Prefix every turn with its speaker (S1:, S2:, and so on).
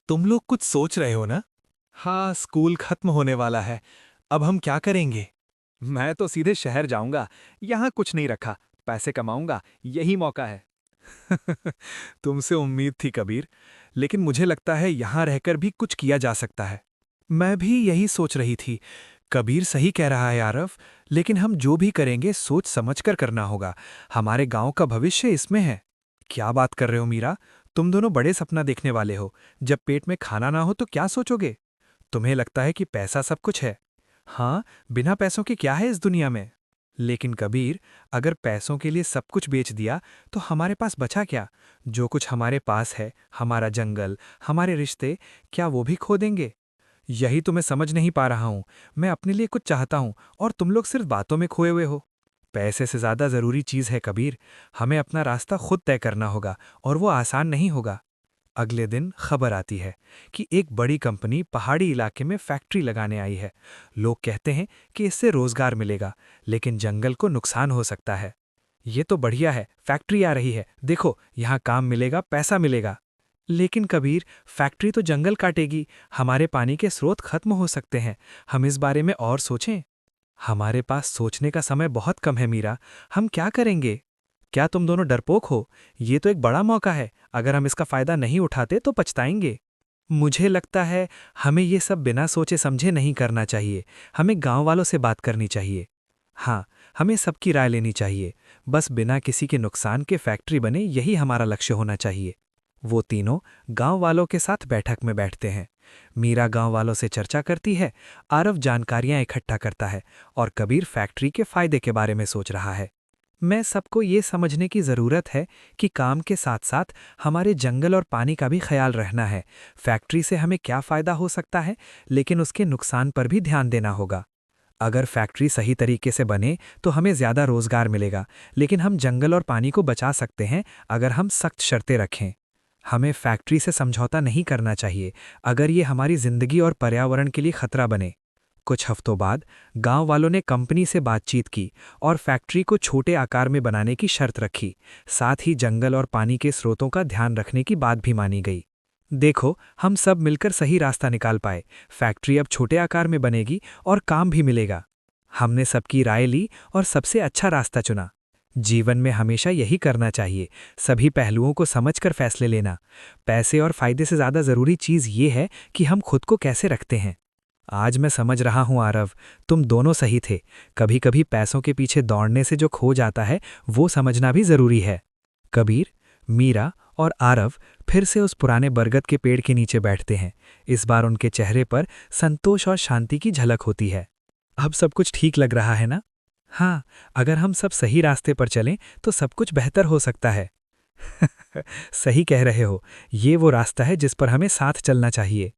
S1: तुम लोग कुछ सोच रहे हो ना? हाँ, स्कूल खत्म होने वाला है। अब हम क्या करेंगे?
S2: मैं तो सीधे शहर जाऊंगा। यहाँ कुछ नहीं रखा। पैसे कमाऊंगा, यही मौका है।
S1: तुमसे उम्मीद थी कबीर, लेकिन मुझे लगता है यहाँ रहकर भी कुछ किया जा सकता है। मैं भी यही सोच रही थी। कबीर सही कह रहा है आरव, लेकिन हम जो भी करेंगे सोच समझकर करना होगा। हमारे गांव का भविष्य इसमें है। क्या बात कर रहे हो मीरा? तुम दोनों बड़े सपना देखने वाले हो। जब पेट में खाना ना हो तो क्या सोचोगे? तुम्हें लगता है कि पैसा सब कुछ है? हाँ, बिना पैसों के क्या है इस दुनिया में? लेकिन कबीर, अगर पैसों के लिए सब कुछ बेच दिया तो हमारे पास बचा क्या? जो कुछ हमारे पास है, हमारा जंगल, हमारे रिश्ते, क्या वो भी खो देंगे? यही तो मैं समझ नहीं पा रहा हूं। मैं अपने लिए कुछ चाहता हूं और तुम लोग सिर्फ बातों में खोए हुए हो। पैसे से ज्यादा जरूरी चीज है कबीर। हमें अपना रास्ता खुद तय करना होगा और वो आसान नहीं होगा। अगले दिन खबर आती है कि एक बड़ी कंपनी पहाड़ी इलाके में फैक्ट्री लगाने आई है। लोग कहते हैं कि इससे रोजगार मिलेगा, लेकिन जंगल को नुकसान हो सकता है। ये तो बढ़िया है, फैक्ट्री आ रही है, देखो यहाँ काम मिलेगा, पैसा मिलेगा। लेकिन कबीर, फैक्ट्री तो जंगल काटेगी, हमारे पानी के स्रोत खत्म हो सकते हैं। हम इस बारे में और सोचें। हमारे पास सोचने का समय बहुत कम है मीरा। हम क्या करेंगे? क्या तुम दोनों डरपोक हो? ये तो एक बड़ा मौका है। अगर हम इसका फायदा नहीं उठाते तो पछताएंगे। मुझे लगता है हमें ये सब बिना सोचे समझे नहीं करना चाहिए। हमें गांव वालों से बात करनी चाहिए। हाँ, हमें सबकी राय लेनी चाहिए। बस बिना किसी के नुकसान के फैक्ट्री बने, यही हमारा लक्ष्य होना चाहिए। वो तीनों गांव वालों के साथ बैठक में बैठते हैं। मीरा गांव वालों से चर्चा करती है, आरव जानकारियां इकट्ठा करता है और कबीर फैक्ट्री के फायदे के बारे में सोच रहा है। मैं सबको ये समझने की ज़रूरत है कि काम के साथ साथ हमारे जंगल और पानी का भी ख्याल रखना है। फैक्ट्री से हमें क्या फ़ायदा हो सकता है, लेकिन उसके नुकसान पर भी ध्यान देना होगा। अगर फैक्ट्री सही तरीके से बने तो हमें ज़्यादा रोज़गार मिलेगा, लेकिन हम जंगल और पानी को बचा सकते हैं अगर हम सख्त शर्तें रखें। हमें फैक्ट्री से समझौता नहीं करना चाहिए अगर ये हमारी ज़िंदगी और पर्यावरण के लिए खतरा बने। कुछ हफ्तों बाद गांव वालों ने कंपनी से बातचीत की और फैक्ट्री को छोटे आकार में बनाने की शर्त रखी। साथ ही जंगल और पानी के स्रोतों का ध्यान रखने की बात भी मानी गई। देखो, हम सब मिलकर सही रास्ता निकाल पाए। फैक्ट्री अब छोटे आकार में बनेगी और काम भी मिलेगा। हमने सबकी राय ली और सबसे अच्छा रास्ता चुना। जीवन में हमेशा यही करना चाहिए, सभी पहलुओं को समझकर फैसले लेना। पैसे और फायदे से ज़्यादा ज़रूरी चीज़ ये है कि हम खुद को कैसे रखते हैं। आज मैं समझ रहा हूं आरव, तुम दोनों सही थे। कभी कभी पैसों के पीछे दौड़ने से जो खो जाता है वो समझना भी जरूरी है। कबीर, मीरा और आरव फिर से उस पुराने बरगद के पेड़ के नीचे बैठते हैं। इस बार उनके चेहरे पर संतोष और शांति की झलक होती है। अब सब कुछ ठीक लग रहा है ना? हाँ, अगर हम सब सही रास्ते पर चलें तो सब कुछ बेहतर हो सकता है। सही कह रहे हो, ये वो रास्ता है जिस पर हमें साथ चलना चाहिए।